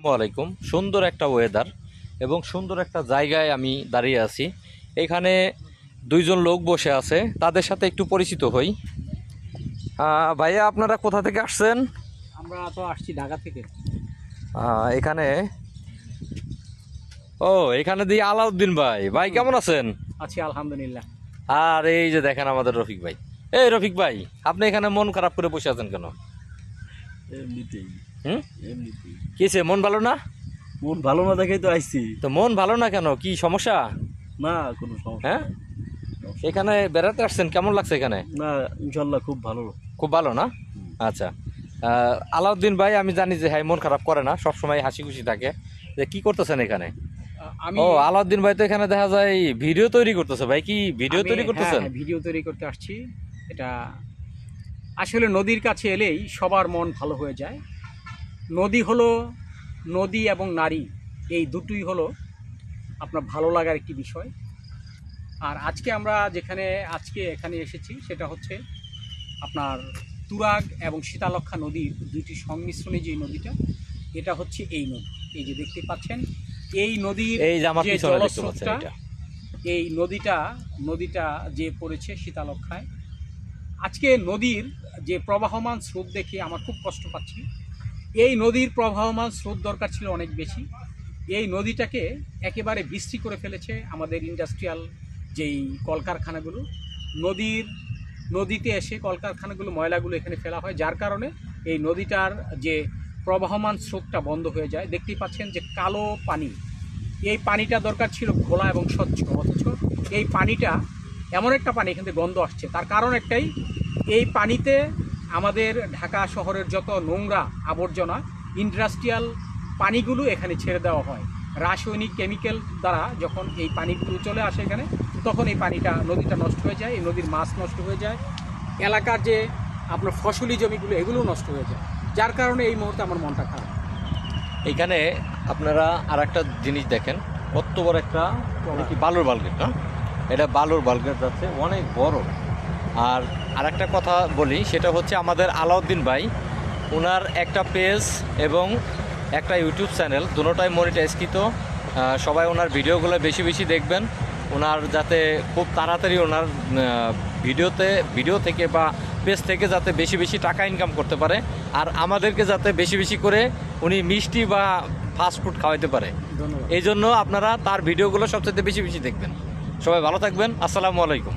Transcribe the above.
আসসালামু আলাইকুম। সুন্দর একটা ওয়েদার এবং সুন্দর একটা জায়গায় আমি দাঁড়িয়ে আছি। এখানে দুইজন লোক বসে আছে, তাদের সাথে একটু পরিচিত হই। ভাইয়া, আপনারা কোথা থেকে আসছেন? আমরা তো আসছি ঢাকা থেকে। এখানে এখানে দিয়ে আলাউদ্দিন ভাই। ভাই কেমন আছেন? আছি আলহামদুলিল্লাহ। আর এই যে দেখেন আমাদের রফিক ভাই। এই রফিক ভাই, আপনি এখানে মন খারাপ করে বসে আছেন কেন? এমনিতেই হুম, এমনিতেই কিছে, মন ভালো না? মন ভালো না দেখেই তো আইছি। তো মন ভালো না কেন, কি সমস্যা? না কোনো সমস্যা হ্যাঁ, এখানে বেড়াতে আসছেন, কেমন লাগছে এখানে? না, ইনশাল্লাহ খুব ভালো। খুব ভালো না? আচ্ছা। আলাউদ্দিন ভাই, আমি জানি যে হ্যাঁ মন খারাপ করে না, সবসময় হাসি খুশি থাকে। যে কি করতেছেন এখানে? আমি আলাউদ্দিন ভাই তো এখানে দেখা যায় ভিডিও তৈরি করতেছে। ভাই, কি ভিডিও তৈরি করতেছেন? ভিডিও তৈরি করতে আসছি। এটা আসলে নদীর কাছে এলেই সবার মন ভালো হয়ে যায়। নদী হলো, নদী এবং নারী এই দুটোই হলো আপনার ভালো লাগার একটি বিষয়। আর আজকে আমরা এখানে এসেছি সেটা হচ্ছে আপনার তুরাগ এবং শীতলক্ষ্যা নদীর দুইটি সংমিশ্রণে যে নদীটা, এটা হচ্ছে এই নদী। এই যে দেখতে পাচ্ছেন এই নদীর এই যে আমার যে পিছনে দেখতে পাচ্ছেন জলস্রোতটা, এটা। এই নদীটা যে পড়েছে শীতলক্ষ্যায়। আজকে নদীর যে প্রবাহমান স্রোত দেখে আমার খুব কষ্ট পাচ্ছি। এই নদীর প্রবাহমান স্রোত দরকার ছিল অনেক বেশি। এই নদীটাকে একেবারে বৃষ্টি করে ফেলেছে আমাদের ইন্ডাস্ট্রিয়াল যেই কলকারখানাগুলো। নদীতে এসে কলকারখানাগুলো ময়লাগুলো এখানে ফেলা হয়, যার কারণে এই নদীটার যে প্রবাহমান স্রোতটা বন্ধ হয়ে যায়। দেখতেই পাচ্ছেন যে কালো পানি, এই পানিটা দরকার ছিল ঘোলা এবং স্বচ্ছ, অথচ এই পানিটা এমন একটা পানি, এখান থেকে গন্ধ আসছে। তার কারণ একটাই, এই পানিতে আমাদের ঢাকা শহরের যত নোংরা আবর্জনা, ইন্ডাস্ট্রিয়াল পানিগুলো এখানে ছেড়ে দেওয়া হয়। রাসায়নিক কেমিক্যাল দ্বারা যখন এই পানিগুলো চলে আসে এখানে, তখন এই নদীটা নষ্ট হয়ে যায়, এই নদীর মাছ নষ্ট হয়ে যায়, এলাকার যে আপনার ফসলি জমিগুলো এগুলো নষ্ট হয়ে যায়। যার কারণে এই মুহূর্তে আমার মনটা খারাপ। এখানে আপনারা আর একটা জিনিস দেখেন, কত বড় একটা কি বালুর বালগেট না? এটা বালুর বালগেট যাচ্ছে, অনেক বড়। আর একটা কথা বলি, সেটা হচ্ছে আমাদের আলাউদ্দিন ভাই, ওনার একটা পেজ এবং একটা ইউটিউব চ্যানেল, দুটোটাই মনিটাইজকৃত। সবাই ওনার ভিডিওগুলো বেশি বেশি দেখবেন, ওনার যাতে খুব তাড়াতাড়ি ওনার ভিডিও থেকে বা পেজ থেকে যাতে বেশি বেশি টাকা ইনকাম করতে পারে, আর আমাদেরকে যাতে বেশি বেশি করে উনি মিষ্টি বা ফাস্টফুড খাওয়াইতে পারে। ধন্যবাদ। এই জন্য আপনারা তার ভিডিওগুলো সবচেয়ে বেশি বেশি দেখবেন। সবাই ভালো থাকবেন। আসসালামু আলাইকুম।